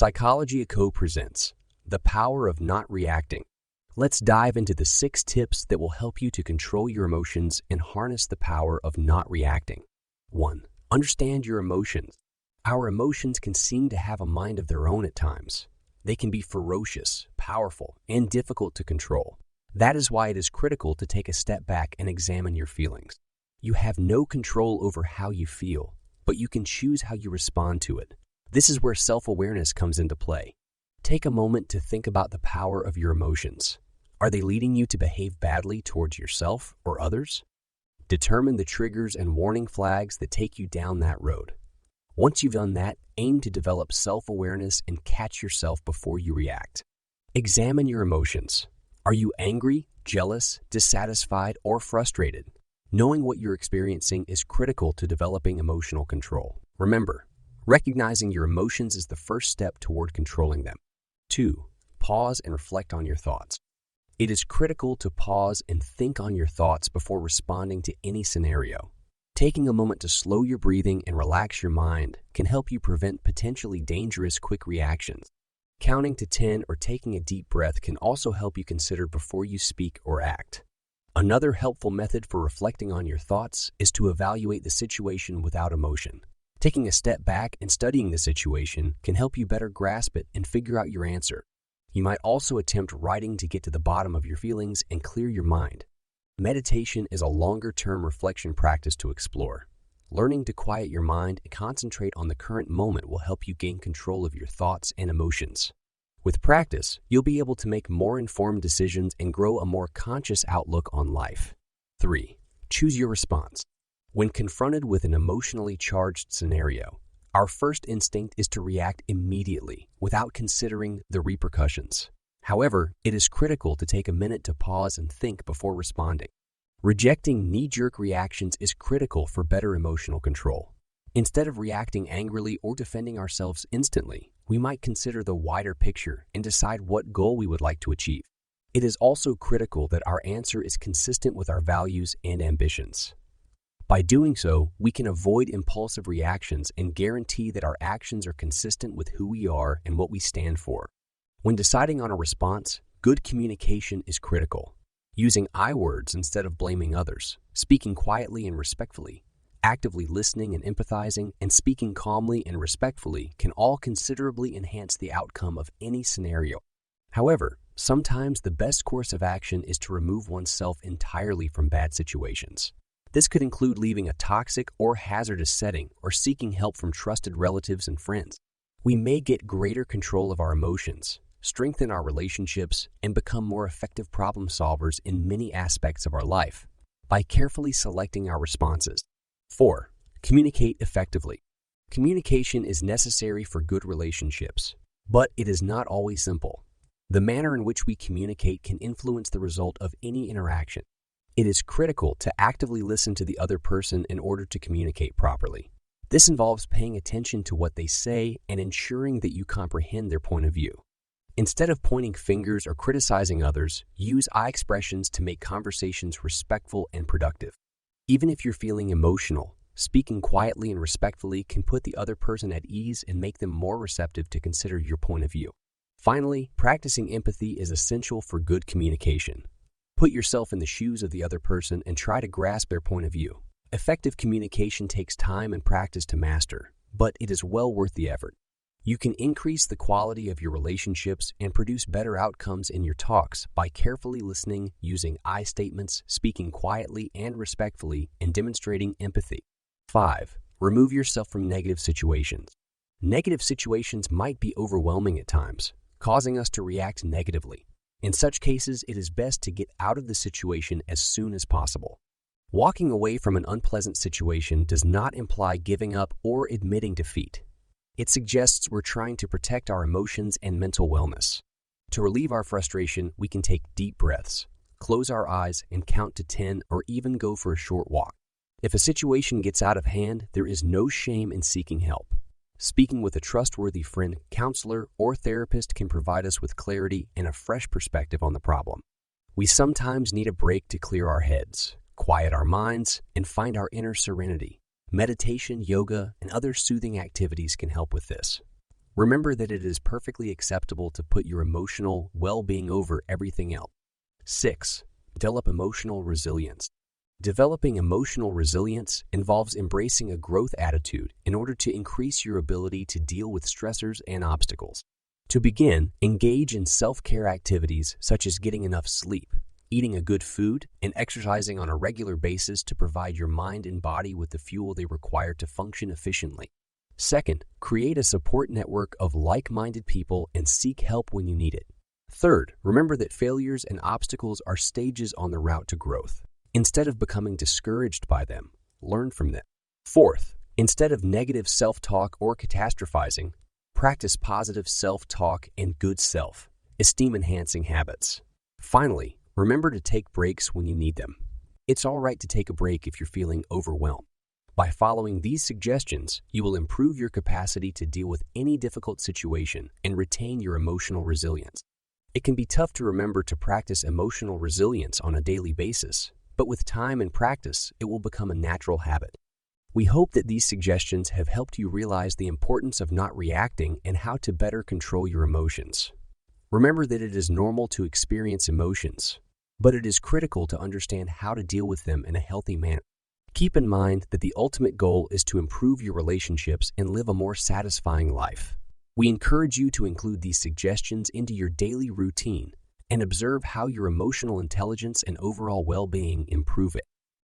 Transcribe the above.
Psychology&co presents The Power of Not Reacting. Let's dive into the 6 tips that will help you to control your emotions and harness the power of not reacting. 1. Understand your emotions. Our emotions can seem to have a mind of their own at times. They can be ferocious, powerful, and difficult to control. That is why it is critical to take a step back and examine your feelings. You have no control over how you feel, but you can choose how you respond to it. This is where self-awareness comes into play. Take a moment to think about the power of your emotions. Are they leading you to behave badly towards yourself or others? Determine the triggers and warning flags that take you down that road. Once you've done that, aim to develop self-awareness and catch yourself before you react. Examine your emotions. Are you angry, jealous, dissatisfied, or frustrated? Knowing what you're experiencing is critical to developing emotional control. Remember, recognizing your emotions is the first step toward controlling them. 2. Pause and reflect on your thoughts. It is critical to pause and think on your thoughts before responding to any scenario. Taking a moment to slow your breathing and relax your mind can help you prevent potentially dangerous quick reactions. Counting to 10 or taking a deep breath can also help you consider before you speak or act. Another helpful method for reflecting on your thoughts is to evaluate the situation without emotion. Taking a step back and studying the situation can help you better grasp it and figure out your answer. You might also attempt writing to get to the bottom of your feelings and clear your mind. Meditation is a longer-term reflection practice to explore. Learning to quiet your mind and concentrate on the current moment will help you gain control of your thoughts and emotions. With practice, you'll be able to make more informed decisions and grow a more conscious outlook on life. 3. Choose your response. When confronted with an emotionally charged scenario, our first instinct is to react immediately without considering the repercussions. However, it is critical to take a minute to pause and think before responding. Rejecting knee-jerk reactions is critical for better emotional control. Instead of reacting angrily or defending ourselves instantly, we might consider the wider picture and decide what goal we would like to achieve. It is also critical that our answer is consistent with our values and ambitions. By doing so, we can avoid impulsive reactions and guarantee that our actions are consistent with who we are and what we stand for. When deciding on a response, good communication is critical. Using I words instead of blaming others, speaking quietly and respectfully, actively listening and empathizing, and speaking calmly and respectfully can all considerably enhance the outcome of any scenario. However, sometimes the best course of action is to remove oneself entirely from bad situations. This could include leaving a toxic or hazardous setting or seeking help from trusted relatives and friends. We may get greater control of our emotions, strengthen our relationships, and become more effective problem solvers in many aspects of our life by carefully selecting our responses. 4. Communicate effectively. Communication is necessary for good relationships, but it is not always simple. The manner in which we communicate can influence the result of any interaction. It is critical to actively listen to the other person in order to communicate properly. This involves paying attention to what they say and ensuring that you comprehend their point of view. Instead of pointing fingers or criticizing others, use I expressions to make conversations respectful and productive. Even if you're feeling emotional, speaking quietly and respectfully can put the other person at ease and make them more receptive to consider your point of view. Finally, practicing empathy is essential for good communication. Put yourself in the shoes of the other person and try to grasp their point of view. Effective communication takes time and practice to master, but it is well worth the effort. You can increase the quality of your relationships and produce better outcomes in your talks by carefully listening, using I statements, speaking quietly and respectfully, and demonstrating empathy. 5. Remove yourself from negative situations. Negative situations might be overwhelming at times, causing us to react negatively. In such cases, it is best to get out of the situation as soon as possible. Walking away from an unpleasant situation does not imply giving up or admitting defeat. It suggests we're trying to protect our emotions and mental wellness. To relieve our frustration, we can take deep breaths, close our eyes, and count to 10 or even go for a short walk. If a situation gets out of hand, there is no shame in seeking help. Speaking with a trustworthy friend, counselor, or therapist can provide us with clarity and a fresh perspective on the problem. We sometimes need a break to clear our heads, quiet our minds, and find our inner serenity. Meditation, yoga, and other soothing activities can help with this. Remember that it is perfectly acceptable to put your emotional well-being over everything else. 6. Develop emotional resilience. Developing emotional resilience involves embracing a growth attitude in order to increase your ability to deal with stressors and obstacles. To begin, engage in self-care activities such as getting enough sleep, eating a good food, and exercising on a regular basis to provide your mind and body with the fuel they require to function efficiently. Second, create a support network of like-minded people and seek help when you need it. Third, remember that failures and obstacles are stages on the route to growth. Instead of becoming discouraged by them, learn from them. Fourth, instead of negative self-talk or catastrophizing, practice positive self-talk and good self-esteem-enhancing habits. Finally, remember to take breaks when you need them. It's all right to take a break if you're feeling overwhelmed. By following these suggestions, you will improve your capacity to deal with any difficult situation and retain your emotional resilience. It can be tough to remember to practice emotional resilience on a daily basis, but with time and practice, it will become a natural habit. We hope that these suggestions have helped you realize the importance of not reacting and how to better control your emotions. Remember that it is normal to experience emotions, but it is critical to understand how to deal with them in a healthy manner. Keep in mind that the ultimate goal is to improve your relationships and live a more satisfying life. We encourage you to include these suggestions into your daily routine and observe how your emotional intelligence and overall well-being improve it.